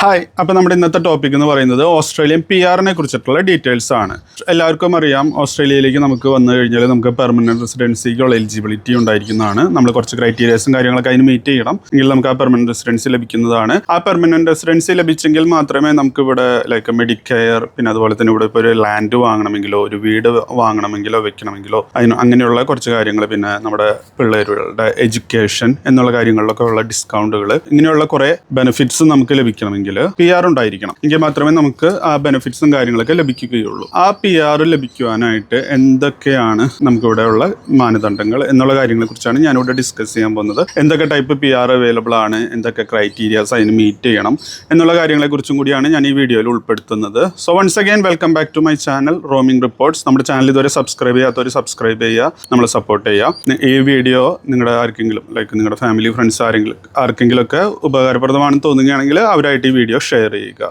Hi, അപ്പോൾ നമ്മുടെ ഇന്നത്തെ ടോപ്പിക് എന്ന് പറയുന്നത് ഓസ്ട്രേലിയൻ PR-നെ കുറിച്ചിട്ടുള്ള ഡീറ്റെയിൽസ് ആണ്. എല്ലാവർക്കും അറിയാം, ഓസ്ട്രേലിയയിലേക്ക് നമുക്ക് വന്നു കഴിഞ്ഞാൽ നമുക്ക് പെർമനന്റ് റെസിഡൻസിക്കുള്ള എലിജിബിലിറ്റി ഉണ്ടായിരിക്കുന്നതാണ്. നമ്മൾ കുറച്ച് ക്രൈറ്റീരിയസും കാര്യങ്ങളൊക്കെ അതിന് മീറ്റ് ചെയ്യണം എങ്കിൽ നമുക്ക് ആ പെർമനന്റ് റെസിഡൻസി ലഭിക്കുന്നതാണ്. ആ പെർമനന്റ് റെസിഡൻസി ലഭിച്ചെങ്കിൽ മാത്രമേ നമുക്ക് ഇവിടെ ലൈക്ക് മെഡിക്കെയർ, പിന്നെ അതുപോലെ തന്നെ ഇവിടെ ഇപ്പോൾ ഒരു ലാൻഡ് വാങ്ങണമെങ്കിലോ ഒരു വീട് വാങ്ങണമെങ്കിലോ വെക്കണമെങ്കിലോ അങ്ങനെയുള്ള കുറച്ച് കാര്യങ്ങൾ, പിന്നെ നമ്മുടെ പിള്ളേരുടെ എഡ്യൂക്കേഷൻ എന്നുള്ള കാര്യങ്ങളിലൊക്കെ ഉള്ള ഡിസ്കൗണ്ടുകൾ, ഇങ്ങനെയുള്ള കുറേ ബെനിഫിറ്റ്സ് നമുക്ക് ലഭിക്കണമെങ്കിൽ PR ഉണ്ടായിരിക്കണം. എങ്കിൽ മാത്രമേ നമുക്ക് ആ ബെനിഫിറ്റ്സും കാര്യങ്ങളൊക്കെ ലഭിക്കുകയുള്ളൂ. ആ PR ലഭിക്കുവാനായിട്ട് എന്തൊക്കെയാണ് നമുക്കിവിടെ ഉള്ള മാനദണ്ഡങ്ങൾ എന്നുള്ള കാര്യങ്ങളെ കുറിച്ചാണ് ഞാനിവിടെ ഡിസ്കസ് ചെയ്യാൻ പോകുന്നത്. എന്തൊക്കെ ടൈപ്പ് PR അവൈലബിൾ ആണ്, എന്തൊക്കെ ക്രൈറ്റീരിയാസ് അതിന് മീറ്റ് ചെയ്യണം എന്നുള്ള കാര്യങ്ങളെ കുറിച്ചും കൂടിയാണ് ഞാൻ ഈ വീഡിയോയിൽ ഉൾപ്പെടുത്തുന്നത്. So once again welcome back to my channel roaming reports. നമ്മുടെ ചാനൽ ഇതുവരെ സബ്സ്ക്രൈബ് ചെയ്യാത്തവർ സബ്സ്ക്രൈബ് ചെയ്യുക, നമ്മളെ സപ്പോർട്ട് ചെയ്യുക. ഈ വീഡിയോ നിങ്ങളുടെ ആർക്കെങ്കിലും ലൈക്ക് നിങ്ങളുടെ ഫാമിലി ഫ്രണ്ട്സ് ആർക്കെങ്കിലും ഒക്കെ ഉപകാരപ്രദമാണെന്ന് തോന്നുകയാണെങ്കിൽ അവരായിട്ട് ഈ വീഡിയോ ഷെയർ ചെയ്യുക.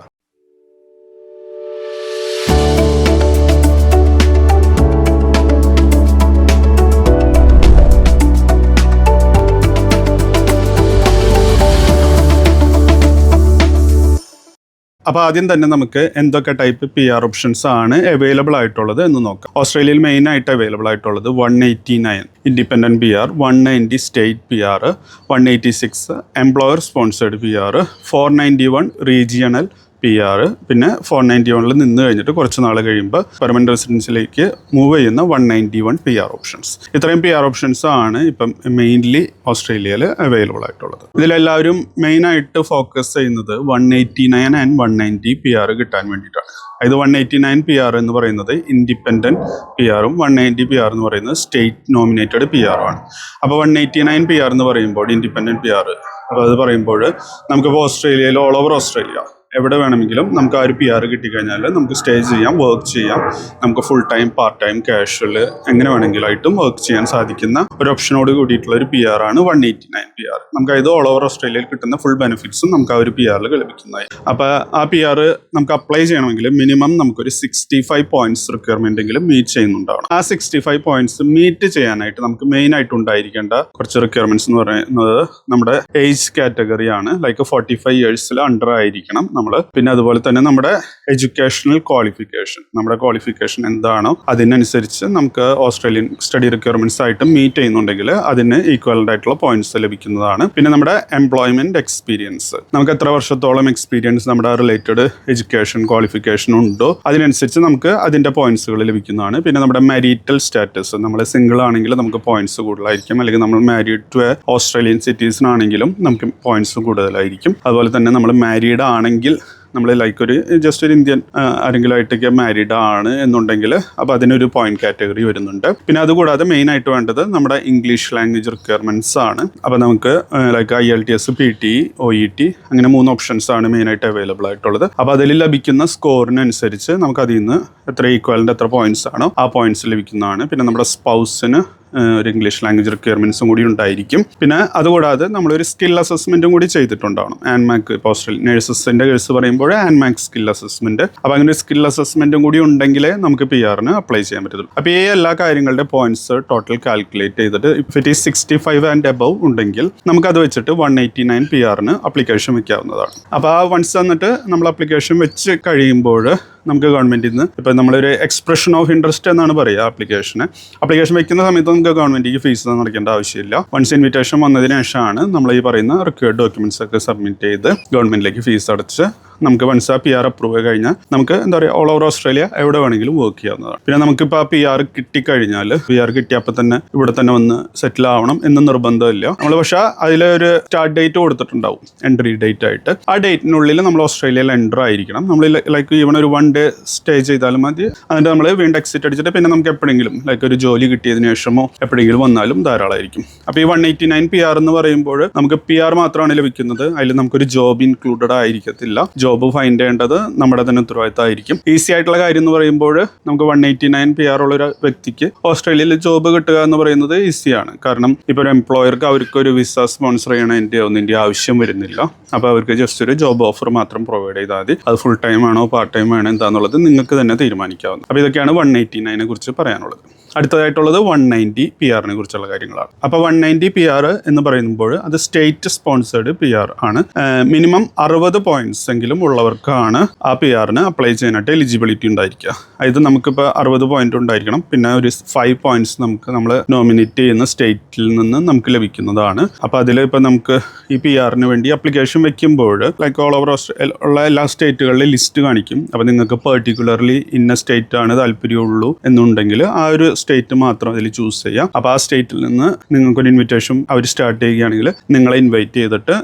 അപ്പോൾ ആദ്യം തന്നെ നമുക്ക് എന്തൊക്കെ ടൈപ്പ് PR ഓപ്ഷൻസ് ആണ് അവൈലബിൾ ആയിട്ടുള്ളത് എന്ന് നോക്കാം. ഓസ്ട്രേലിയയിൽ മെയിൻ ആയിട്ട് അവൈലബിൾ ആയിട്ടുള്ളത് 189 independent PR, 190 state PR, 186 employer sponsored PR, 491 regional PR, പിന്നെ 491 നിന്ന് കഴിഞ്ഞിട്ട് കുറച്ച് നാൾ കഴിയുമ്പോൾ പെർമനന്റ് റെസിഡൻസിലേക്ക് മൂവ് ചെയ്യുന്ന 191 PR ഓപ്ഷൻസ്. ഇത്രയും PR ഓപ്ഷൻസ് ആണ് ഇപ്പം മെയിൻലി ഓസ്ട്രേലിയയിൽ അവൈലബിൾ ആയിട്ടുള്ളത്. ഇതിലെല്ലാവരും മെയിനായിട്ട് ഫോക്കസ് ചെയ്യുന്നത് 189 ആൻഡ് 190 PR കിട്ടാൻ വേണ്ടിയിട്ടാണ്. ഇത് 189 PR എന്ന് പറയുന്നത് ഇൻഡിപെൻഡൻറ്റ് PR-ഉം 190 PR എന്ന് പറയുന്നത് സ്റ്റേറ്റ് നോമിനേറ്റഡ് PR-ആണ്. അപ്പോൾ 189 PR എന്ന് പറയുമ്പോൾ ഇൻഡിപെൻഡൻറ്റ് PR, അപ്പോൾ അത് പറയുമ്പോൾ നമുക്കിപ്പോൾ ഓസ്ട്രേലിയയിൽ ഓൾ ഓവർ ഓസ്ട്രേലിയ എവിടെ വേണമെങ്കിലും നമുക്ക് ആ ഒരു PR കിട്ടിക്കഴിഞ്ഞാൽ നമുക്ക് സ്റ്റേ ചെയ്യാം, വർക്ക് ചെയ്യാം. നമുക്ക് full time, part time, casual എങ്ങനെ വേണമെങ്കിലായിട്ടും വർക്ക് ചെയ്യാൻ സാധിക്കുന്ന ഒരു ഓപ്ഷനോട് കൂടിയിട്ടുള്ള ഒരു PR ആണ് 189 PR. നമുക്ക് ഇത് ഓൾ ഓവർ ഓസ്ട്രേലിയയിൽ കിട്ടുന്ന ഫുൾ ബെനിഫിറ്റ്സും നമുക്ക് ആ ഒരു PR-ൽ ലഭിക്കുന്നതായി. അപ്പോൾ ആ PR നമുക്ക് അപ്ലൈ ചെയ്യണമെങ്കിൽ മിനിമം നമുക്കൊരു 65 പോയിന്റ്സ് റിക്വയർമെൻറ്റെങ്കിലും മീറ്റ് ചെയ്യുന്നുണ്ടാവണം. ആ 65 പോയിന്റ്സ് മീറ്റ് ചെയ്യാനായിട്ട് നമുക്ക് മെയിൻ ആയിട്ട് ഉണ്ടായിരിക്കേണ്ട കുറച്ച് റിക്വയർമെൻറ്റ്സ് എന്ന് പറയുന്നത് നമ്മുടെ ഏജ് കാറ്റഗറിയാണ്. ലൈക്ക് 45 ഇയേഴ്സിൽ അണ്ടർ ആയിരിക്കണം നമ്മൾ. പിന്നെ അതുപോലെ തന്നെ നമ്മുടെ എഡ്യൂക്കേഷണൽ ക്വാളിഫിക്കേഷൻ, നമ്മുടെ ക്വാളിഫിക്കേഷൻ എന്താണോ അതിനനുസരിച്ച് നമുക്ക് ഓസ്ട്രേലിയൻ സ്റ്റഡി റിക്വയർമെന്റ്സ് ആയിട്ട് മീറ്റ് ചെയ്യുന്നുണ്ടെങ്കിൽ അതിന് ഈക്വലന്റ് ആയിട്ടുള്ള പോയിന്റ്സ് ലഭിക്കുന്നതാണ്. പിന്നെ നമ്മുടെ എംപ്ലോയ്മെന്റ് എക്സ്പീരിയൻസ്, നമുക്ക് എത്ര വർഷത്തോളം എക്സ്പീരിയൻസ് നമ്മുടെ റിലേറ്റഡ് എഡ്യൂക്കേഷൻ ക്വാളിഫിക്കേഷൻ ഉണ്ടോ അതിനനുസരിച്ച് നമുക്ക് അതിന്റെ പോയിന്റ്സുകൾ ലഭിക്കുന്നതാണ്. പിന്നെ നമ്മുടെ മാരിറ്റൽ സ്റ്റാറ്റസ്, നമ്മൾ സിംഗിൾ ആണെങ്കിൽ നമുക്ക് പോയിന്റ്സ് കൂടുതലായിരിക്കും, അല്ലെങ്കിൽ നമ്മൾ മാരീഡ് ടു ഓസ്ട്രേലിയൻ സിറ്റിസൺ ആണെങ്കിലും നമുക്ക് പോയിന്റ്സ് കൂടുതലായിരിക്കും. അതുപോലെ തന്നെ നമ്മൾ മാരീഡ് ആണെങ്കിൽ നമ്മൾ ലൈക്ക് ഒരു ജസ്റ്റ് ഒരു ഇന്ത്യൻ ആരെങ്കിലും ആയിട്ടൊക്കെ മാരീഡ് ആണ് എന്നുണ്ടെങ്കിൽ അപ്പോൾ അതിനൊരു പോയിന്റ് കാറ്റഗറി വരുന്നുണ്ട്. പിന്നെ അതുകൂടാതെ മെയിൻ ആയിട്ട് വേണ്ടത് നമ്മുടെ ഇംഗ്ലീഷ് ലാംഗ്വേജ് റിക്വയർമെന്റ്സ് ആണ്. അപ്പോൾ നമുക്ക് ലൈക്ക് IELTS, PTE, OET അങ്ങനെ 3 ഓപ്ഷൻസ് ആണ് മെയിനായിട്ട് അവൈലബിൾ ആയിട്ടുള്ളത്. അപ്പോൾ അതിൽ ലഭിക്കുന്ന സ്കോറിനനുസരിച്ച് നമുക്ക് അതിൽ നിന്ന് എത്ര ഈക്വലിൻ്റെ എത്ര പോയിന്റ്സ് ആണോ ആ പോയിന്റ്സ് ലഭിക്കുന്നതാണ്. പിന്നെ നമ്മുടെ സ്പൗസിന് ഒരു ഇംഗ്ലീഷ് ലാംഗ്വേജ് റിക്വയർമെൻറ്റ്സും കൂടി ഉണ്ടായിരിക്കും. പിന്നെ അതുകൂടാതെ നമ്മളൊരു സ്കിൽ അസസ്മെൻറ്റും കൂടി ചെയ്തിട്ടുണ്ടാവണം. ANMAC, ഇപ്പോൾ ഓസ്ട്രേലിയൻ നേഴ്സസിൻ്റെ കേസ് പറയുമ്പോൾ ANMAC സ്കിൽ അസസ്മെൻറ്റ്. അപ്പോൾ അങ്ങനെ ഒരു സ്കിൽ അസസ്മെൻറ്റും കൂടി ഉണ്ടെങ്കിലേ നമുക്ക് PR-ന് അപ്ലൈ ചെയ്യാൻ പറ്റുള്ളൂ. അപ്പോൾ ഈ എല്ലാ കാര്യങ്ങളുടെ പോയിന്റ്സ് ടോട്ടൽ കാൽക്കുലേറ്റ് ചെയ്തിട്ട് if it is 65 and above ഉണ്ടെങ്കിൽ നമുക്കത് വെച്ചിട്ട് 189 PR-ന് അപ്ലിക്കേഷൻ വെക്കാവുന്നതാണ്. അപ്പോൾ ആ വൺസ് വന്നിട്ട് നമ്മൾ അപ്ലിക്കേഷൻ വെച്ച് കഴിയുമ്പോൾ നമുക്ക് ഗവൺമെൻറ്റിൽ നിന്ന് ഇപ്പോൾ നമ്മളൊരു എക്സ്പ്രഷൻ ഓഫ് ഇൻട്രസ്റ്റ് എന്നാണ് പറയുക അപ്ലിക്കേഷൻ വെക്കുന്ന സമയത്ത് നമുക്ക് ഗവൺമെൻറ്റിക്ക് ഫീസ് നടക്കേണ്ട ആവശ്യമില്ല. വൺസ് ഇൻവിറ്റേഷൻ വന്നതിന് ശേഷമാണ് നമ്മൾ ഈ പറയുന്ന റിക്വയർഡ് ഡോക്യുമെൻറ്റ്സ് ഒക്കെ സബ്മിറ്റ് ചെയ്ത് ഗവൺമെൻറ്റിലേക്ക് ഫീസ് അടച്ച് നമുക്ക് വൺസ് ആ PR അപ്രൂവ് ആയി കഴിഞ്ഞാൽ നമുക്ക് എന്താ പറയുക ഓൾ ഓവർ ഓസ്ട്രേലിയ എവിടെ വേണമെങ്കിലും വർക്ക് ചെയ്യാവുന്നതാണ്. പിന്നെ നമുക്കിപ്പോൾ ആ PR കിട്ടിക്കഴിഞ്ഞാൽ PR കിട്ടിയപ്പോൾ തന്നെ ഇവിടെ തന്നെ വന്ന് സെറ്റിൽ ആവണം എന്ന് നിർബന്ധമില്ല. നമ്മൾ പക്ഷേ അതിലൊരു സ്റ്റാർട്ട് ഡേറ്റ് കൊടുത്തിട്ടുണ്ടാവും, എൻട്രി ഡേറ്റ് ആയിട്ട്. ആ ഡേറ്റിനുള്ളിൽ നമ്മൾ ഓസ്ട്രേലിയയിൽ എൻ്റർ ആയിരിക്കണം. നമ്മൾ ലൈക്ക് ഈവൺ ഒരു 1 ഡേ സ്റ്റേ ചെയ്താലും മതി. എന്നിട്ട് നമ്മൾ വീണ്ടും എക്സിറ്റ് അടിച്ചിട്ട് പിന്നെ നമുക്ക് എപ്പോഴെങ്കിലും ലൈക്ക് ഒരു ജോലി കിട്ടിയതിന് ശേഷമോ എപ്പോഴെങ്കിലും വന്നാലും ധാരാളമായിരിക്കും. അപ്പോൾ ഈ 189 PR എന്ന് പറയുമ്പോൾ നമുക്ക് PR മാത്രമാണ് ലഭിക്കുന്നത്. അതിൽ നമുക്കൊരു ജോബ് ഇൻക്ലൂഡഡ് ആയിരിക്കത്തില്ല. ജോബ് ഫൈൻഡ് ചെയ്യേണ്ടത് നമ്മുടെ തന്നെ ഉത്തരവാദിത്തമായിരിക്കും. ഈസി ആയിട്ടുള്ള കാര്യം എന്ന് പറയുമ്പോൾ നമുക്ക് 189 PR ഉള്ള ഒരു വ്യക്തിക്ക് ഓസ്ട്രേലിയയിൽ ജോബ് കിട്ടുക എന്ന് പറയുന്നത് ഈസിയാണ്. കാരണം ഇപ്പോൾ ഒരു എംപ്ലോയർക്ക് അവർക്ക് ഒരു വിസ സ്പോൺസർ ചെയ്യണതിൻ്റെ ഒന്നിൻ്റെ ആവശ്യം വരുന്നില്ല. അപ്പോൾ അവർക്ക് ജസ്റ്റ് ഒരു ജോബ് ഓഫർ മാത്രം പ്രൊവൈഡ് ചെയ്താൽ മതി. അത് ഫുൾ ടൈം ആണോ പാർട്ട് ടൈം ആണോ എന്താണെന്നുള്ളത് നിങ്ങൾക്ക് തന്നെ തീരുമാനിക്കാവുന്നത്. അപ്പോൾ ഇതൊക്കെയാണ് 189 കുറിച്ച് പറയാനുള്ളത്. അടുത്തതായിട്ടുള്ളത് 190 PR കുറിച്ചുള്ള കാര്യങ്ങളാണ്. അപ്പോൾ 190 PR എന്ന് പറയുമ്പോൾ അത് സ്റ്റേറ്റ് സ്പോൺസേഡ് PR ആണ്. മിനിമം 60 പോയിന്റ്സ് എങ്കിലും ഉള്ളവർക്കാണ് ആ PR അപ്ലൈ ചെയ്യാനായിട്ട് എലിജിബിലിറ്റി ഉണ്ടായിരിക്കുക. ഇത് നമുക്കിപ്പോൾ 60 പോയിന്റ് ഉണ്ടായിരിക്കണം. പിന്നെ ഒരു 5 പോയിന്റ്സ് നമ്മൾ നോമിനേറ്റ് ചെയ്യുന്ന സ്റ്റേറ്റിൽ നിന്ന് നമുക്ക് ലഭിക്കുന്നതാണ്. അപ്പോൾ അതിൽ ഇപ്പോൾ നമുക്ക് ഈ PR വേണ്ടി അപ്ലിക്കേഷൻ വെക്കുമ്പോൾ ലൈക്ക് ഓൾ ഓവർ ഉള്ള എല്ലാ സ്റ്റേറ്റുകളിലെ ലിസ്റ്റ് കാണിക്കും. അപ്പോൾ നിങ്ങൾക്ക് പെർട്ടിക്കുലർലി ഇന്ന സ്റ്റേറ്റ് ആണ് താല്പര്യമുള്ളൂ എന്നുണ്ടെങ്കിൽ ആ ഒരു സ്റ്റേറ്റ് മാത്രം അതിൽ ചൂസ് ചെയ്യാം. അപ്പോൾ ആ സ്റ്റേറ്റിൽ നിന്ന് നിങ്ങൾക്കൊരു ഇൻവിറ്റേഷൻ അവർ സ്റ്റാർട്ട് ചെയ്യുകയാണെങ്കിൽ നിങ്ങളെ ഇൻവൈറ്റ് ചെയ്തിട്ട്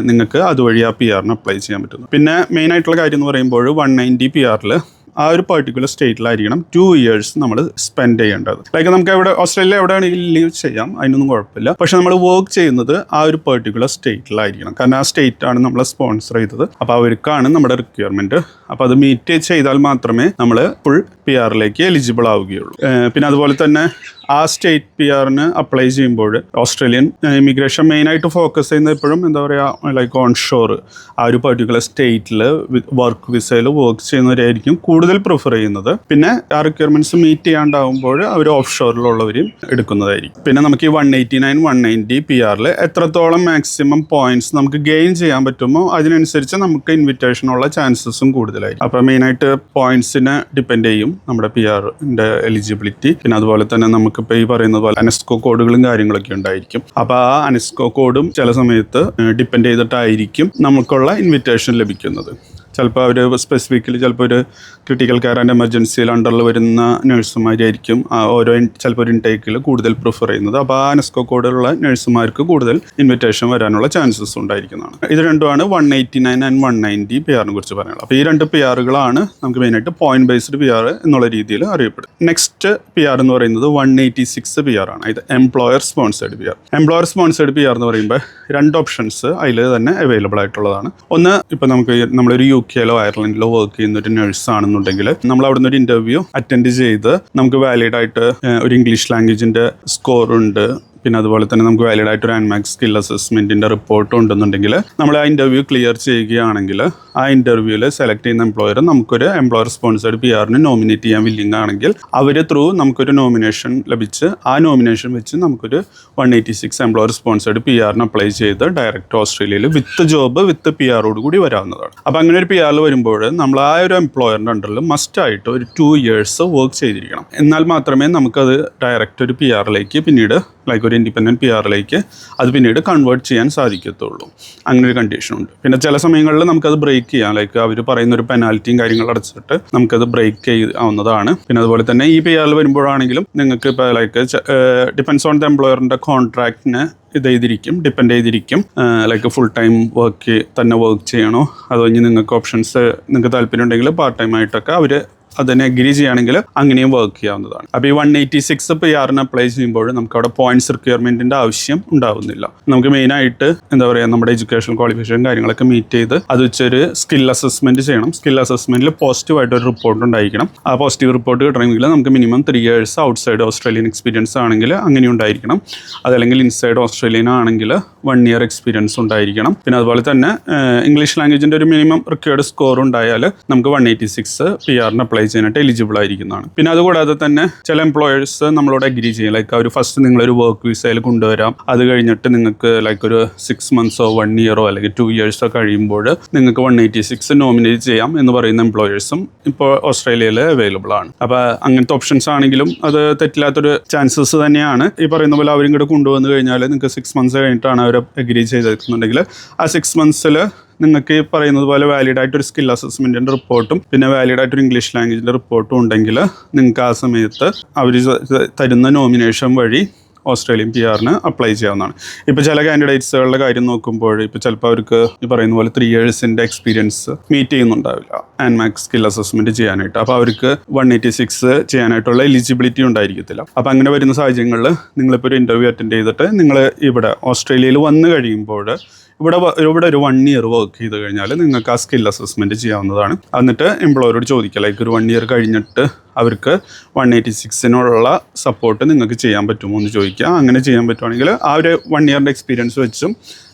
നിങ്ങൾക്ക് അതുവഴി ആ PR അപ്ലൈ ചെയ്യാൻ പറ്റുന്നു. പിന്നെ മെയിൻ ആയിട്ടുള്ള കാര്യം എന്ന് പറയുമ്പോൾ 190 PR ആ ഒരു പെർട്ടിക്കുലർ സ്റ്റേറ്റിലായിരിക്കണം 2 years നമ്മൾ സ്പെൻഡ് ചെയ്യേണ്ടത്. ലൈക്ക് നമുക്ക് എവിടെ ഓസ്ട്രേലിയ എവിടെയാണെങ്കിലും ലീവ് ചെയ്യാം, അതിനൊന്നും കുഴപ്പമില്ല. പക്ഷെ നമ്മൾ വർക്ക് ചെയ്യുന്നത് ആ ഒരു പെർട്ടിക്കുലർ സ്റ്റേറ്റിലായിരിക്കണം. കാരണം ആ സ്റ്റേറ്റ് ആണ് നമ്മളെ സ്പോൺസർ ചെയ്തത്. അപ്പോൾ അവർക്കാണ് നമ്മുടെ റിക്വയർമെന്റ്. അപ്പോൾ അത് മീറ്റ് ചെയ്താൽ മാത്രമേ നമ്മൾ ഫുൾ PR എലിജിബിൾ ആവുകയുള്ളൂ. പിന്നെ അതുപോലെ തന്നെ ആ സ്റ്റേറ്റ് PR അപ്ലൈ ചെയ്യുമ്പോൾ ഓസ്ട്രേലിയൻ ഇമിഗ്രേഷൻ മെയിനായിട്ട് ഫോക്കസ് ചെയ്യുന്നത് എപ്പോഴും എന്താ പറയുക ലൈക്ക് ഓൺ ഷോർ ആ ഒരു പെർട്ടിക്കുലർ സ്റ്റേറ്റിൽ വർക്ക് വിസയിൽ വർക്ക് ചെയ്യുന്നവരായിരിക്കും കൂടുതൽ പ്രിഫർ ചെയ്യുന്നത്. പിന്നെ ആ റിക്വയർമെന്റ്സ് മീറ്റ് ചെയ്യാണ്ടാവുമ്പോൾ അവർ ഓഫ് ഷോറിലുള്ളവരും എടുക്കുന്നതായിരിക്കും. പിന്നെ നമുക്ക് ഈ 189 190 PR എത്രത്തോളം മാക്സിമം പോയിന്റ്സ് നമുക്ക് ഗെയിൻ ചെയ്യാൻ പറ്റുമോ അതിനനുസരിച്ച് നമുക്ക് ഇൻവിറ്റേഷനുള്ള ചാൻസസും കൂടുതലായിരിക്കും. അപ്പോൾ മെയിനായിട്ട് പോയിന്റ്സിനെ ഡിപ്പെൻഡ് ചെയ്യും നമ്മുടെ PR എലിജിബിലിറ്റി. പിന്നെ അതുപോലെ തന്നെ നമുക്കിപ്പോൾ ഈ പറയുന്നത് പോലെ അനസ്കോ കോഡുകളും കാര്യങ്ങളൊക്കെ ഉണ്ടായിരിക്കും. അപ്പോൾ ആ അനസ്കോ കോഡും ചില സമയത്ത് ഡിപ്പെൻഡ് ചെയ്തിട്ടായിരിക്കും നമുക്കുള്ള ഇൻവിറ്റേഷൻ ലഭിക്കുന്നത്. ചിലപ്പോൾ അവർ സ്പെസിഫിക്കലി ചിലപ്പോൾ ഒരു ക്രിട്ടിക്കൽ കെയർ ആൻഡ് എമർജൻസിയിൽ അണ്ടറിൽ വരുന്ന നഴ്സുമാരായിരിക്കും ഓരോ ചിലപ്പോൾ ഒരു ഇൻടേക്കിൽ കൂടുതൽ പ്രിഫർ ചെയ്യുന്നത്. അപ്പോൾ ആ അനസ്കോ കോഡിലുള്ള നഴ്സുമാർക്ക് കൂടുതൽ ഇൻവിറ്റേഷൻ വരാനുള്ള ചാൻസസ് ഉണ്ടായിരിക്കുന്നതാണ്. ഇത് രണ്ടുമാണ് 189 ആൻഡ് 190 PR കുറിച്ച് പറയാനുള്ളത്. അപ്പോൾ ഈ 2 PR നമുക്ക് മെയിനായിട്ട് പോയിന്റ് ബേസ്ഡ് PR എന്നുള്ള രീതിയിൽ അറിയപ്പെടും. നെക്സ്റ്റ് PR എന്ന് പറയുന്നത് 186 PR ആണ്. ഇത് employer sponsored PR. Employer sponsored PR എന്ന് പറയുമ്പോൾ 2 ഓപ്ഷൻസ് അതിൽ തന്നെ അവൈലബിൾ ആയിട്ടുള്ളതാണ്. ഒന്ന്, ഇപ്പോൾ നമ്മളൊരു UK അയർലൻഡിലോ വർക്ക് ചെയ്യുന്ന ഒരു നഴ്സ് ആണെന്നുണ്ടെങ്കിൽ നമ്മൾ അവിടെ നിന്ന് ഒരു ഇന്റർവ്യൂ അറ്റൻഡ് ചെയ്ത് നമുക്ക് വാലിഡ് ആയിട്ട് ഒരു ഇംഗ്ലീഷ് ലാംഗ്വേജിന്റെ സ്കോർ ഉണ്ട്. പിന്നെ അതുപോലെ തന്നെ നമുക്ക് വാലിഡ് ആയിട്ട് ഒരു ആൻമാക് സ്കിൽ അസസ്മെന്റിന്റെ റിപ്പോർട്ട് ഉണ്ടെന്നുണ്ടെങ്കിൽ നമ്മൾ ആ ഇന്റർവ്യൂ ക്ലിയർ ചെയ്യുകയാണെങ്കിൽ ആ ഇന്റർവ്യൂവിൽ സെലക്ട് ചെയ്യുന്ന എംപ്ലോയർ നമുക്കൊരു എംപ്ലോയർ സ്പോൺസേഡ് PR നോമിനേറ്റ് ചെയ്യാൻ വില്ലിംഗ് ആണെങ്കിൽ അവർ ത്രൂ നമുക്കൊരു നോമിനേഷൻ ലഭിച്ച് ആ നോമിനേഷൻ വെച്ച് നമുക്കൊരു 186 എംപ്ലോയർ സ്പോൺസേഡ് PR അപ്ലൈ ചെയ്ത് ഡയറക്റ്റ് ഓസ്ട്രേലിയയിൽ വിത്ത് ജോബ് വിത്ത് PR കൂടി വരാവുന്നതാണ്. അപ്പോൾ അങ്ങനെ ഒരു PR വരുമ്പോൾ നമ്മൾ ആ ഒരു എംപ്ലോയറിന്റെ അണ്ടറിൽ മസ്റ്റായിട്ട് ഒരു 2 years വർക്ക് ചെയ്തിരിക്കണം. എന്നാൽ മാത്രമേ നമുക്കത് ഡയറക്റ്റ് ഒരു PR പിന്നീട് ലൈക്ക് ഒരു ഇൻഡിപെൻഡൻറ്റ് PR അത് പിന്നീട് കൺവേർട്ട് ചെയ്യാൻ സാധിക്കത്തുള്ളൂ. അങ്ങനെ ഒരു കണ്ടീഷനുണ്ട്. പിന്നെ ചില സമയങ്ങളിൽ നമുക്കത് ബ്രേക്ക് ചെയ്യാം. ലൈക്ക് അവർ പറയുന്ന ഒരു പെനാൽറ്റിയും കാര്യങ്ങൾ അടച്ചിട്ട് നമുക്കത് ബ്രേക്ക് ചെയ്യാവുന്നതാണ്. പിന്നെ അതുപോലെ തന്നെ ഈ PR വരുമ്പോഴാണെങ്കിലും നിങ്ങൾക്ക് ഇപ്പോൾ ലൈക്ക് ഡിപ്പെൻസ് ഓൺ ദ എംപ്ലോയറിൻ്റെ കോൺട്രാക്റ്റിന് ഡിപ്പെൻഡ് ചെയ്തിരിക്കും. ലൈക്ക് ഫുൾ ടൈം വർക്ക് തന്നെ വർക്ക് ചെയ്യണോ അതോ ഇനി നിങ്ങൾക്ക് ഓപ്ഷൻസ് നിങ്ങൾക്ക് താല്പര്യം ഉണ്ടെങ്കിൽ പാർട്ട് ടൈം ആയിട്ടൊക്കെ അവർ അതിനെ അഗ്രി ചെയ്യുകയാണെങ്കിൽ അങ്ങനെയും വർക്ക് ചെയ്യാവുന്നതാണ്. അപ്പോൾ ഈ 186 PR അപ്ലൈ ചെയ്യുമ്പോൾ നമുക്ക് അവിടെ പോയിന്റ്സ് റിക്വയർമെന്റിന്റെ ആവശ്യം ഉണ്ടാവുന്നില്ല. നമുക്ക് മെയിനായിട്ട് എന്താ പറയുക നമ്മുടെ എഡ്യൂക്കേഷൻ ക്വാളിഫിക്കേഷൻ കാര്യങ്ങളൊക്കെ മീറ്റ് ചെയ്ത് അത് വെച്ചൊരു സ്കിൽ അസസ്മെന്റ് ചെയ്യണം. സ്കിൽ അസസ്മെന്റിൽ പോസിറ്റീവായിട്ട് ഒരു റിപ്പോർട്ട് ഉണ്ടായിരിക്കണം. ആ പോസിറ്റീവ് റിപ്പോർട്ട് കിട്ടണമെങ്കിൽ നമുക്ക് minimum 3 years outside Australian experience ആണെങ്കിൽ അങ്ങനെ ഉണ്ടായിരിക്കണം. അതല്ലെങ്കിൽ ഇൻസൈഡ് ഓസ്ട്രേലിയൻ ആണെങ്കിൽ 1 year എക്സ്പീരിയൻസ് ഉണ്ടായിരിക്കണം. പിന്നെ അതുപോലെ തന്നെ ഇംഗ്ലീഷ് ലാംഗ്വേജിന്റെ ഒരു മിനിമം റിക്വയർഡ് സ്കോർ ഉണ്ടായാൽ നമുക്ക് 186 PR അപ്ലൈ ചെയ്യാനായിട്ട് എലിജിബിൾ ആയിരിക്കുന്നതാണ്. പിന്നെ അതുകൂടാതെ തന്നെ ചില എംപ്ലോയേഴ്സ് നമ്മളോട് അഗ്രി ചെയ്യും. ലൈക്ക് അവർ ഫസ്റ്റ് നിങ്ങളൊരു വർക്ക് വിസയിൽ കൊണ്ടുവരാം. അത് കഴിഞ്ഞിട്ട് നിങ്ങൾക്ക് ലൈക്ക് ഒരു 6 months 1 year അല്ലെങ്കിൽ 2 years കഴിയുമ്പോൾ നിങ്ങൾക്ക് 186 നോമിനേറ്റ് ചെയ്യാം എന്ന് പറയുന്ന എംപ്ലോയേഴ്സും ഇപ്പോൾ ഓസ്ട്രേലിയയിൽ അവൈലബിൾ ആണ്. അപ്പോൾ അങ്ങനത്തെ ഓപ്ഷൻസ് ആണെങ്കിലും അത് തെറ്റില്ലാത്തൊരു ചാൻസസ് തന്നെയാണ്. ഈ പറയുന്ന പോലെ അവരും കൂടെ കൊണ്ടുവന്നു കഴിഞ്ഞാൽ നിങ്ങൾക്ക് 6 months കഴിഞ്ഞിട്ടാണ് അവർ അഗ്രി ചെയ്തിരിക്കുന്നുണ്ടെങ്കിൽ ആ 6 months നിങ്ങൾക്ക് പറയുന്നത് പോലെ വാലിഡ് ആയിട്ടൊരു സ്കിൽ അസസ്മെന്റിന്റെ റിപ്പോർട്ടും പിന്നെ വാലിഡ് ആയിട്ടൊരു ഇംഗ്ലീഷ് ലാംഗ്വേജിന്റെ റിപ്പോർട്ടും ഉണ്ടെങ്കിൽ നിങ്ങൾക്ക് ആ സമയത്ത് അവർ തരുന്ന നോമിനേഷൻ വഴി ഓസ്ട്രേലിയൻ PR അപ്ലൈ ചെയ്യാവുന്നതാണ്. ഇപ്പോൾ ചില കാൻഡിഡേറ്റ്സുകളുടെ കാര്യം നോക്കുമ്പോൾ ഇപ്പോൾ ചിലപ്പോൾ അവർക്ക് ഈ പറയുന്ന പോലെ 3 years എക്സ്പീരിയൻസ് മീറ്റ് ചെയ്യുന്നുണ്ടാവില്ല ആൻമാക് സ്കിൽ അസസ്മെന്റ് ചെയ്യാനായിട്ട്. അപ്പോൾ അവർക്ക് 186 ചെയ്യാനായിട്ടുള്ള എലിജിബിലിറ്റി ഉണ്ടായിരിക്കത്തില്ല. അപ്പോൾ അങ്ങനെ വരുന്ന സാഹചര്യങ്ങളിൽ നിങ്ങളിപ്പോൾ ഒരു ഇന്റർവ്യൂ അറ്റൻഡ് ചെയ്തിട്ട് നിങ്ങൾ ഇവിടെ ഓസ്ട്രേലിയയിൽ വന്നു കഴിയുമ്പോൾ ഇവിടെ ഒരു 1 year വർക്ക് ചെയ്ത് കഴിഞ്ഞാൽ നിങ്ങൾക്ക് ആ സ്കിൽ അസസ്മെന്റ് ചെയ്യാവുന്നതാണ്. എന്നിട്ട് എംപ്ലോയറോട് ചോദിക്കുക ലൈക്ക് ഒരു 1 year കഴിഞ്ഞിട്ട് അവർക്ക് 186 സപ്പോർട്ട് നിങ്ങൾക്ക് ചെയ്യാൻ പറ്റുമോ എന്ന് ചോദിക്കുക. അങ്ങനെ ചെയ്യാൻ പറ്റുവാണെങ്കിൽ ആ ഒരു 1 year എക്സ്പീരിയൻസ് വെച്ചും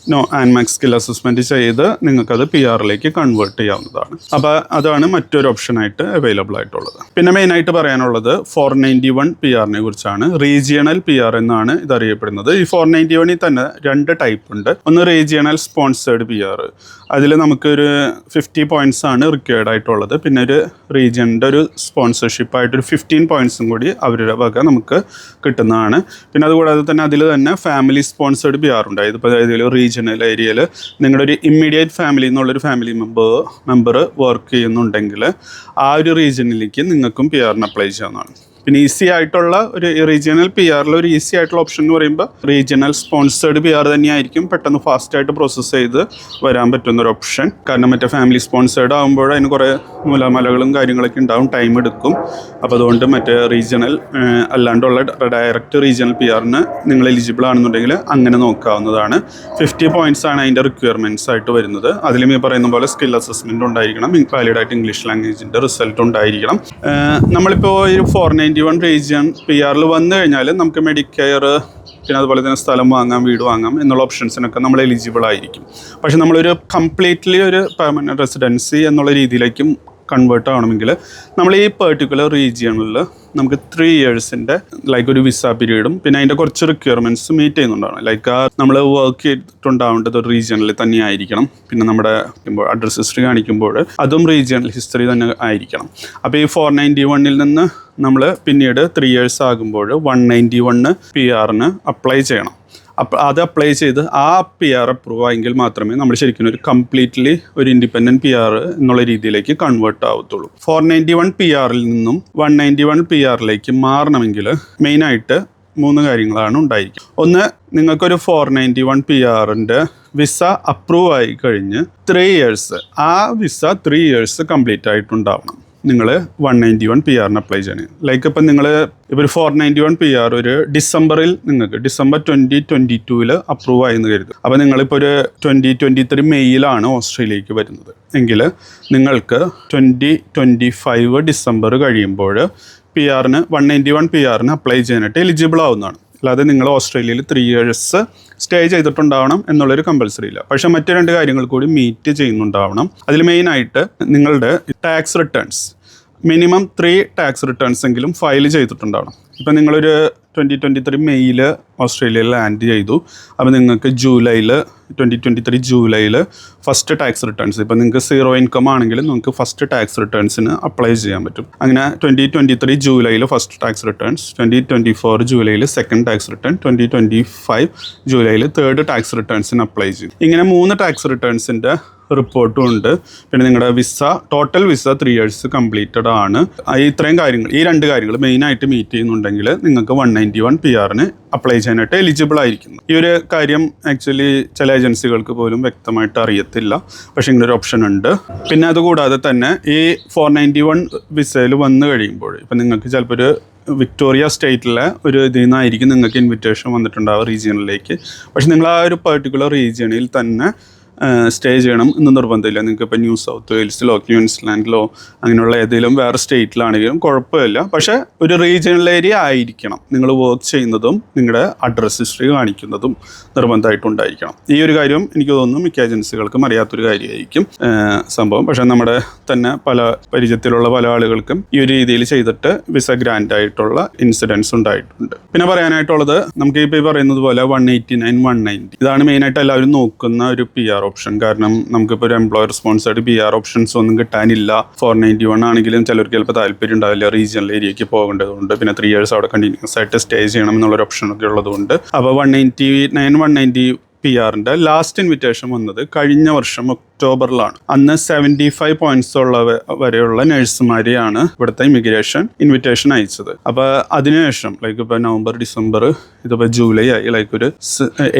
ആൻമാക് സ്കിൽ അസസ്മെൻറ്റ് ചെയ്ത് നിങ്ങൾക്കത് PR കൺവേർട്ട് ചെയ്യാവുന്നതാണ്. അപ്പോൾ അതാണ് മറ്റൊരു ഓപ്ഷനായിട്ട് അവൈലബിൾ ആയിട്ടുള്ളത്. പിന്നെ മെയിനായിട്ട് പറയാനുള്ളത് 491 PR കുറിച്ചാണ്. റീജിയണൽ PR എന്നാണ് ഇതറിയപ്പെടുന്നത്. ഈ 491 തന്നെ 2 ടൈപ്പ് ഉണ്ട്. ഒന്ന് റീജിയണൽ സ്പോൺസേർഡ് PR, അതിൽ നമുക്കൊരു 50 പോയിൻറ്റ്സ് ആണ് റിക്വയർഡ് ആയിട്ടുള്ളത്. പിന്നെ ഒരു റീജിയൻ്റെ ഒരു സ്പോൺസർഷിപ്പായിട്ടൊരു 15 പോയിൻറ്റ്സും കൂടി അവരുടെ വക നമുക്ക് കിട്ടുന്നതാണ്. പിന്നെ അതുകൂടാതെ തന്നെ അതിൽ തന്നെ ഫാമിലി സ്പോൺസേർഡ് PR ഉണ്ട്. ഇതിപ്പോൾ ഏതെങ്കിലും റീജിയണൽ ഏരിയയിൽ നിങ്ങളുടെ ഒരു ഇമ്മീഡിയറ്റ് ഫാമിലി എന്നുള്ളൊരു ഫാമിലി മെമ്പർ വർക്ക് ചെയ്യുന്നുണ്ടെങ്കിൽ ആ ഒരു റീജിയനിലേക്ക് നിങ്ങൾക്കും PR അപ്ലൈ ചെയ്യാവുന്നതാണ്. പിന്നെ ഈസി ആയിട്ടുള്ള ഒരു റീജിയണൽ PR ഒരു ഈസി ആയിട്ടുള്ള ഓപ്ഷൻ എന്ന് പറയുമ്പോൾ റീജിയണൽ സ്പോൺസേർഡ് PR തന്നെയായിരിക്കും പെട്ടെന്ന് ഫാസ്റ്റായിട്ട് പ്രോസസ്സ് ചെയ്ത് വരാൻ പറ്റുന്നൊരു ഓപ്ഷൻ. കാരണം മറ്റേ ഫാമിലി സ്പോൺസേർഡ് ആകുമ്പോൾ അതിന് കുറേ നൂലാമലകളും കാര്യങ്ങളൊക്കെ ഉണ്ടാവും, ടൈം എടുക്കും. അപ്പോൾ അതുകൊണ്ട് മറ്റേ റീജിയണൽ അല്ലാണ്ടുള്ള ഡയറക്റ്റ് റീജിയണൽ PR നിങ്ങൾ എലിജിബിൾ ആണെന്നുണ്ടെങ്കിൽ അങ്ങനെ നോക്കാവുന്നതാണ്. 50 പോയിൻറ്റ്സ് ആണ് അതിൻ്റെ റിക്വയർമെൻറ്റ്സ് ആയിട്ട് വരുന്നത്. അതിലും ഈ പറയുന്ന പോലെ സ്കിൽ അസസ്മെൻറ്റ് ഉണ്ടായിരിക്കണം, വാലിഡായിട്ട് ഇംഗ്ലീഷ് ലാംഗ്വേജിൻ്റെ റിസൾട്ട് ഉണ്ടായിരിക്കണം. നമ്മളിപ്പോൾ ഒരു 491 റീജിയൻ PR വന്നു കഴിഞ്ഞാൽ നമുക്ക് മെഡിക്കെയർ, പിന്നെ അതുപോലെ തന്നെ സ്ഥലം വാങ്ങാം, വീട് വാങ്ങാം എന്നുള്ള ഓപ്ഷൻസിനൊക്കെ നമ്മൾ എലിജിബിൾ ആയിരിക്കും. പക്ഷെ നമ്മളൊരു കംപ്ലീറ്റ്ലി ഒരു പെർമനൻറ്റ് റെസിഡൻസി എന്നുള്ള രീതിയിലേക്കും കൺവേർട്ട് ആവണമെങ്കിൽ നമ്മൾ ഈ പെർട്ടിക്കുലർ റീജിയണിൽ നമുക്ക് 3 ഇയേഴ്സിൻ്റെ ലൈക്ക് ഒരു വിസ പീരീഡും പിന്നെ അതിൻ്റെ കുറച്ച് റിക്വയർമെൻറ്റ്സ് മീറ്റ് ചെയ്യുന്നുണ്ടാവണം. ലൈക്ക് നമ്മൾ വർക്ക് ചെയ്തിട്ടുണ്ടാവേണ്ടത് ഒരു റീജിയണിൽ തന്നെ ആയിരിക്കണം. പിന്നെ നമ്മുടെ അഡ്രസ് ഹിസ്റ്ററി കാണിക്കുമ്പോൾ അതും റീജിയണൽ ഹിസ്റ്ററി തന്നെ ആയിരിക്കണം. അപ്പോൾ ഈ 491 നിന്ന് നമ്മൾ പിന്നീട് 3 ഇയേഴ്സ് ആകുമ്പോൾ 191 PR അപ്ലൈ ചെയ്യണം. അപ്പോൾ അത് അപ്ലൈ ചെയ്ത് ആ PR അപ്രൂവ് ആയെങ്കിൽ മാത്രമേ നമ്മൾ ശരിക്കും ഒരു കംപ്ലീറ്റ്ലി ഒരു ഇൻഡിപെൻഡൻറ്റ് PR എന്നുള്ള രീതിയിലേക്ക് കൺവേർട്ട് ആവത്തുള്ളൂ. 491 PR നിന്നും 191 PR മാറണമെങ്കിൽ മെയിനായിട്ട് 3 കാര്യങ്ങളാണ് ഉണ്ടായിരിക്കുക. ഒന്ന്, നിങ്ങൾക്കൊരു 491 PR വിസ അപ്രൂവ് ആയി കഴിഞ്ഞ് 3 ഇയേഴ്സ് ആ വിസ 3 ഇയേഴ്സ് കംപ്ലീറ്റ് ആയിട്ടുണ്ടാവണം നിങ്ങൾ 191 PR അപ്ലൈ ചെയ്യണേ. ലൈക്ക് ഇപ്പം നിങ്ങൾ ഇപ്പോൾ ഒരു 491 PR ഒരു ഡിസംബറിൽ നിങ്ങൾക്ക് ഡിസംബർ 2022 അപ്രൂവ് ആയെന്ന് കരുതും. അപ്പോൾ നിങ്ങളിപ്പോൾ ഒരു 2023 മെയ്യിലാണ് ഓസ്ട്രേലിയക്ക് വരുന്നത് എങ്കിൽ നിങ്ങൾക്ക് 2025 ഡിസംബർ കഴിയുമ്പോൾ 191 PR അപ്ലൈ ചെയ്യാനായിട്ട് എലിജിബിൾ ആവുന്നതാണ്. അല്ലാതെ നിങ്ങൾ ഓസ്ട്രേലിയയിൽ 3 ഇയേഴ്സ് സ്റ്റേ ചെയ്തിട്ടുണ്ടാവണം എന്നുള്ളൊരു കമ്പൽസറി ഇല്ല. പക്ഷേ മറ്റു 2 കാര്യങ്ങൾ കൂടി മീറ്റ് ചെയ്യുന്നുണ്ടാവണം. അതിൽ മെയിനായിട്ട് നിങ്ങളുടെ tax returns minimum 3 tax returns എങ്കിലും ഫയൽ ചെയ്തിട്ടുണ്ടാവണം. ഇപ്പം നിങ്ങളൊരു 2023 മെയ്യിൽ ഓസ്ട്രേലിയയിൽ ലാൻഡ് ചെയ്തു. അപ്പോൾ നിങ്ങൾക്ക് 2023 ജൂലൈയിൽ ഫസ്റ്റ് ടാക്സ് റിട്ടേൺസ്, ഇപ്പോൾ നിങ്ങൾക്ക് 0 ഇൻകം ആണെങ്കിൽ നിങ്ങൾക്ക് ഫസ്റ്റ് ടാക്സ് റിട്ടേൺസിന് അപ്ലൈ ചെയ്യാൻ പറ്റും. അങ്ങനെ 2023 ജൂലൈയിൽ ഫസ്റ്റ് ടാക്സ് റിട്ടേൺസ്, 2024 ജൂലൈയിൽ സെക്കൻഡ് ടാക്സ് റിട്ടേൺ, 2025 ജൂലൈയിൽ തേർഡ് ടാക്സ് റിട്ടേൺസിന് അപ്ലൈ ചെയ്യും. ഇങ്ങനെ 3 ടാക്സ് റിട്ടേൺസിൻ്റെ റിപ്പോർട്ടും ഉണ്ട്. പിന്നെ നിങ്ങളുടെ ടോട്ടൽ വിസ 3 ഇയേഴ്സ് കംപ്ലീറ്റഡ് ആണ്. ഇത്രയും കാര്യങ്ങൾ, ഈ 2 കാര്യങ്ങൾ മെയിനായിട്ട് മീറ്റ് ചെയ്യുന്നുണ്ടെങ്കിൽ നിങ്ങൾക്ക് 191 PR അപ്ലൈ ചെയ്യാനായിട്ട് എലിജിബിൾ ആയിരിക്കുന്നു. ഈ ഒരു കാര്യം ആക്ച്വലി ചില ഏജൻസികൾക്ക് പോലും വ്യക്തമായിട്ട് അറിയത്തില്ല. പക്ഷേ ഇങ്ങനൊരു ഓപ്ഷൻ ഉണ്ട്. പിന്നെ അതുകൂടാതെ തന്നെ ഈ 491 വിസയിൽ വന്നു കഴിയുമ്പോൾ ഇപ്പം നിങ്ങൾക്ക് ചിലപ്പോൾ ഒരു വിക്ടോറിയ സ്റ്റേറ്റിലെ ഒരു ഇതിൽ നിന്നായിരിക്കും നിങ്ങൾക്ക് ഇൻവിറ്റേഷൻ വന്നിട്ടുണ്ടാവുക റീജിയണിലേക്ക്. പക്ഷെ നിങ്ങൾ ആ ഒരു പെർട്ടിക്കുലർ റീജിയണിൽ തന്നെ സ്റ്റേ ചെയ്യണം എന്ന് നിർബന്ധമില്ല. നിങ്ങൾക്ക് ഇപ്പോൾ ന്യൂ സൗത്ത് വെയിൽസിലോ ക്യൂൻസ്ലാൻഡിലോ അങ്ങനെയുള്ള ഏതെങ്കിലും വേറെ സ്റ്റേറ്റിലാണെങ്കിലും കുഴപ്പമില്ല. പക്ഷേ ഒരു റീജിയണൽ ഏരിയ ആയിരിക്കണം. നിങ്ങൾ വർക്ക് ചെയ്യുന്നതും നിങ്ങളുടെ അഡ്രസ് ഹിസ്റ്ററി കാണിക്കുന്നതും നിർബന്ധമായിട്ടുണ്ടായിരിക്കണം. ഈ ഒരു കാര്യം എനിക്ക് തോന്നുന്നു മിക്ക ഏജൻസികൾക്കും അറിയാത്തൊരു കാര്യമായിരിക്കും സംഭവം. പക്ഷേ നമ്മുടെ തന്നെ പല പരിചയത്തിലുള്ള പല ആളുകൾക്കും ഈ ഒരു രീതിയിൽ ചെയ്തിട്ട് വിസ ഗ്രാൻഡ് ആയിട്ടുള്ള ഇൻസിഡൻസ് ഉണ്ടായിട്ടുണ്ട്. പിന്നെ പറയാനായിട്ടുള്ളത് നമുക്ക് ഇപ്പോൾ ഈ പറയുന്നത് പോലെ 189, 190 ഇതാണ് മെയിനായിട്ട് എല്ലാവരും നോക്കുന്ന ഒരു PR ഓപ്ഷൻ. കാരണം നമുക്കിപ്പോൾ ഒരു എംപ്ലോയർ സ്പോൺസേർഡ് PR ഓപ്ഷൻസ് ഒന്നും കിട്ടാനില്ല. 491 ആണെങ്കിലും ചിലർക്ക് ചിലപ്പോൾ താല്പര്യം ഉണ്ടാവില്ല, റീജിയണൽ ഏരിയയ്ക്ക് പോകേണ്ടതുകൊണ്ട്. പിന്നെ 3 ഇയേഴ്സ് അവിടെ കണ്ടിന്യൂസ് ആയിട്ട് സ്റ്റേ ചെയ്യണം എന്നുള്ളൊരു ഓപ്ഷനൊക്കെ ഉള്ളതുകൊണ്ട്. അപ്പോൾ 189, 190 PR ലാസ്റ്റ് ഇൻവിറ്റേഷൻ വന്നത് കഴിഞ്ഞ വർഷം ഒക്ടോബറിലാണ്. അന്ന് 75 പോയിന്റ്സ് ഉള്ള വരെയുള്ള നഴ്സുമാരെയാണ് ഇവിടുത്തെ ഇമിഗ്രേഷൻ ഇൻവിറ്റേഷൻ അയച്ചത്. അപ്പോൾ അതിനുശേഷം ലൈക്ക് ഇപ്പോൾ നവംബർ, ഡിസംബർ, ഇതിപ്പോൾ ജൂലൈ ആയി, ലൈക്ക് ഒരു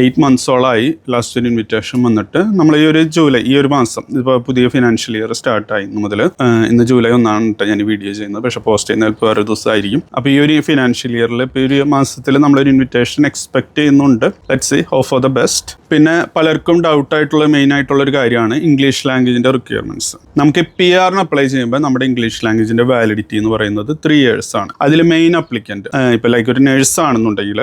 8 മന്ത്സോളമായി ലാസ്റ്റ് ഒരു ഇൻവിറ്റേഷൻ വന്നിട്ട് നമ്മൾ ഈ ഒരു ജൂലൈ, ഈ ഒരു മാസം ഇപ്പോൾ പുതിയ ഫിനാൻഷ്യൽ ഇയർ സ്റ്റാർട്ടായി മുതൽ ഇന്ന് ജൂലൈ 1 ഞാൻ വീഡിയോ ചെയ്യുന്നത്. പക്ഷേ പോസ്റ്റ് ചെയ്യുന്നത് ഇപ്പോൾ വേറെ ദിവസമായിരിക്കും. അപ്പോൾ ഈ ഒരു ഫിനാൻഷ്യൽ ഇയറിൽ ഇപ്പോൾ ഈ ഒരു മാസത്തിൽ നമ്മളൊരു ഇൻവിറ്റേഷൻ എക്സ്പെക്ട് ചെയ്യുന്നുണ്ട്. Let's see, hope for the best. പിന്നെ പലർക്കും ഡൗട്ടായിട്ടുള്ള മെയിൻ ആയിട്ടുള്ളൊരു കാര്യമാണ് ഇംഗ്ലീഷ് ലാംഗ്വേജിൻ്റെ റിക്വയർമെൻറ്റ്സ്. നമുക്ക് PR അപ്ലൈ ചെയ്യുമ്പോൾ നമ്മുടെ ഇംഗ്ലീഷ് ലാംഗ്വേജിൻ്റെ വാലിഡിറ്റി എന്ന് പറയുന്നത് 3 ഇയേഴ്സ് ആണ്. അതിൽ മെയിൻ അപ്ലിക്കൻറ്റ് ഇപ്പോൾ ലൈക്ക് ഒരു നേഴ്സ് ആണെന്നുണ്ടെങ്കിൽ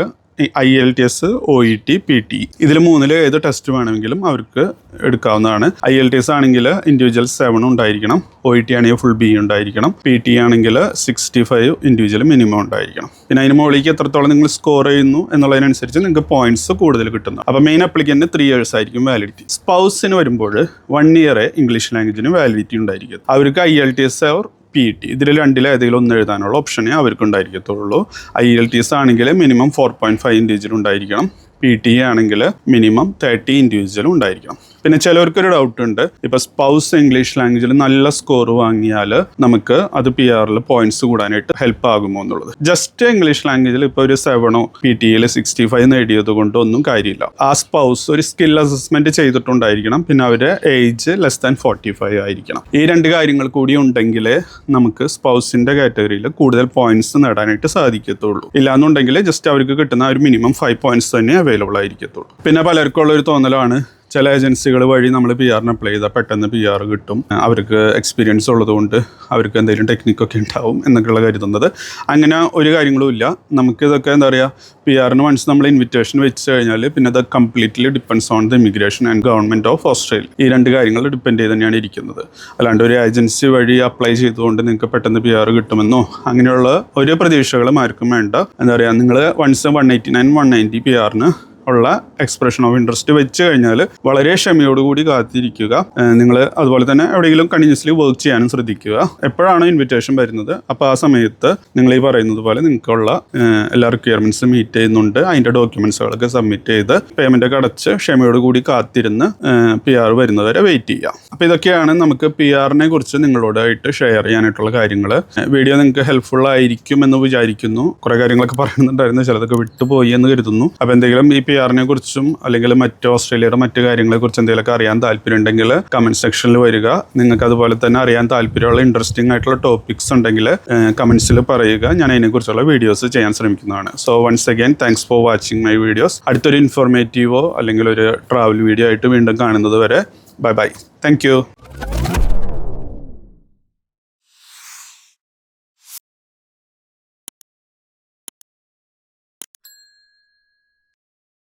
IELTS, OET, PT. ഇതിൽ മൂന്നിൽ ഏത് ടെസ്റ്റ് വേണമെങ്കിലും അവർക്ക് എടുക്കാവുന്നതാണ്. IELTS ആണെങ്കിൽ ഇൻഡിവിജ്വൽ 7 ഉണ്ടായിരിക്കണം, OET ആണെങ്കിൽ ഫുൾ B ഉണ്ടായിരിക്കണം, PT ആണെങ്കിൽ 65 ഇൻഡിവിജ്വൽ മിനിമം ഉണ്ടായിരിക്കണം. പിന്നെ അതിന് മുകളിലേക്ക് എത്രത്തോളം നിങ്ങൾ സ്കോർ ചെയ്യുന്നു എന്നുള്ളതിനനുസരിച്ച് നിങ്ങൾക്ക് പോയിന്റ്സ് കൂടുതൽ കിട്ടുന്നു. അപ്പോൾ മെയിൻ അപ്ലിക്കൻറ്റിന് 3 years ആയിരിക്കും വാലിഡിറ്റി. സ്പൗസിന് വരുമ്പോൾ 1 year ഇംഗ്ലീഷ് ലാംഗ്വേജിന് വാലിഡിറ്റി ഉണ്ടായിരിക്കും. അവർക്ക് IELTS or PT ഇതിൽ രണ്ടിൽ ഏതെങ്കിലും ഒന്ന് എഴുതാനുള്ള ഓപ്ഷനേ അവർക്ക് ഉണ്ടായിരിക്കത്തുള്ളൂ. IELTS ആണെങ്കിൽ മിനിമം 4.5 ഇൻഡിവിജ്വൽ ഉണ്ടായിരിക്കണം, PT ആണെങ്കിൽ മിനിമം 30 ഇൻഡിവിജ്വൽ ഉണ്ടായിരിക്കണം. പിന്നെ ചിലവർക്കൊരു ഡൗട്ട് ഉണ്ട്, ഇപ്പോൾ സ്പൗസ് ഇംഗ്ലീഷ് ലാംഗ്വേജിൽ നല്ല സ്കോർ വാങ്ങിയാൽ നമുക്ക് അത് PR പോയിന്റ്സ് കൂടാനായിട്ട് ഹെൽപ്പ് ആകുമോ എന്നുള്ളത്. ജസ്റ്റ് ഇംഗ്ലീഷ് ലാംഗ്വേജിൽ ഇപ്പോൾ ഒരു 7 PT 65 നേടിയത് കൊണ്ടൊന്നും കാര്യമില്ല. ആ സ്പൗസ് ഒരു സ്കിൽ അസസ്മെന്റ് ചെയ്തിട്ടുണ്ടായിരിക്കണം, പിന്നെ അവരുടെ ഏജ് ലെസ് ദാൻ 45 ആയിരിക്കണം. ഈ 2 കാര്യങ്ങൾ കൂടി ഉണ്ടെങ്കിലേ നമുക്ക് സ്പൗസിന്റെ കാറ്റഗറിയിൽ കൂടുതൽ പോയിന്റ്സ് നേടാനായിട്ട് സാധിക്കത്തുള്ളൂ. ഇല്ലാന്നുണ്ടെങ്കിൽ ജസ്റ്റ് അവർക്ക് കിട്ടുന്ന ഒരു മിനിമം 5 പോയിന്റ്സ് തന്നെ അവൈലബിൾ ആയിരിക്കത്തുള്ളൂ. പിന്നെ പലർക്കും ഉള്ളൊരു തോന്നലാണ്, ചില ഏജൻസികൾ വഴി നമ്മൾ PR അപ്ലൈ ചെയ്താൽ പെട്ടെന്ന് PR കിട്ടും, അവർക്ക് എക്സ്പീരിയൻസ് ഉള്ളതുകൊണ്ട് അവർക്ക് എന്തെങ്കിലും ടെക്നിക്കൊക്കെ ഉണ്ടാവും എന്നൊക്കെയുള്ള കരുതുന്നത്. അങ്ങനെ ഒരു കാര്യങ്ങളും ഇല്ല. നമുക്കിതൊക്കെ എന്താ പറയുക, PR വൺസ് നമ്മൾ ഇൻവിറ്റേഷൻ വെച്ച് കഴിഞ്ഞാൽ പിന്നെ അത് completely depends on the immigration and government of Australia. ഈ 2 കാര്യങ്ങൾ ഡിപ്പെൻഡ് ചെയ്ത് തന്നെയാണ് ഇരിക്കുന്നത്. അല്ലാണ്ട് ഒരു ഏജൻസി വഴി അപ്ലൈ ചെയ്തുകൊണ്ട് നിങ്ങൾക്ക് പെട്ടെന്ന് PR കിട്ടുമെന്നോ അങ്ങനെയുള്ള ഒരു പ്രതീക്ഷകളും ആർക്കും വേണ്ട. എന്താ പറയുക, നിങ്ങൾ വൺസ് 189, 190 PR ഉള്ള എക്സ്പ്രഷൻ ഓഫ് ഇൻട്രസ്റ്റ് വെച്ച് കഴിഞ്ഞാൽ വളരെ ക്ഷമയോടുകൂടി കാത്തിരിക്കുക. നിങ്ങൾ അതുപോലെ തന്നെ എവിടെയെങ്കിലും കണ്ടിന്യൂസ്ലി വർക്ക് ചെയ്യാനും ശ്രദ്ധിക്കുക. എപ്പോഴാണ് ഇൻവിറ്റേഷൻ വരുന്നത് അപ്പോൾ ആ സമയത്ത് നിങ്ങൾ ഈ പറയുന്നത് പോലെ നിങ്ങൾക്കുള്ള എല്ലാ റിക്വയർമെൻറ്റ്സും മീറ്റ് ചെയ്യുന്നുണ്ട്, അതിൻ്റെ ഡോക്യുമെൻറ്റ്സുകളൊക്കെ സബ്മിറ്റ് ചെയ്ത് പേയ്മെൻ്റൊക്കെ അടച്ച് ക്ഷമയോടുകൂടി കാത്തിരുന്ന് PR വരുന്നവരെ വെയിറ്റ് ചെയ്യുക. അപ്പോൾ ഇതൊക്കെയാണ് നമുക്ക് PR കുറിച്ച് നിങ്ങളോടായിട്ട് ഷെയർ ചെയ്യാനായിട്ടുള്ള കാര്യങ്ങൾ. വീഡിയോ നിങ്ങൾക്ക് ഹെൽപ്ഫുൾ ആയിരിക്കും എന്ന് വിചാരിക്കുന്നു. കുറേ കാര്യങ്ങളൊക്കെ പറയുന്നുണ്ടായിരുന്നു, ചിലതൊക്കെ വിട്ടുപോയി എന്ന് കരുതുന്നു. അപ്പോൾ എന്തെങ്കിലും ഈ PR കുറിച്ചും അല്ലെങ്കിൽ ഓസ്ട്രേലിയയുടെ മറ്റു കാര്യങ്ങളെക്കുറിച്ച് എന്തെങ്കിലുമൊക്കെ അറിയാൻ താല്പര്യം ഉണ്ടെങ്കിൽ കമൻറ്റ് സെക്ഷനിൽ വരിക. നിങ്ങൾക്ക് അതുപോലെ തന്നെ അറിയാൻ താല്പര്യമുള്ള ഇൻട്രസ്റ്റിംഗ് ആയിട്ടുള്ള ടോപ്പിക്സ് ഉണ്ടെങ്കിൽ കമൻറ്റ്സിൽ പറയുക, ഞാൻ അതിനെക്കുറിച്ചുള്ള വീഡിയോസ് ചെയ്യാൻ ശ്രമിക്കുന്നതാണ്. So once again thanks for watching my videos. അടുത്തൊരു ഇൻഫോർമേറ്റീവോ അല്ലെങ്കിൽ ഒരു ട്രാവൽ വീഡിയോ ആയിട്ട് വീണ്ടും കാണുന്നത് വരെ ബൈ ബൈ. Thank you.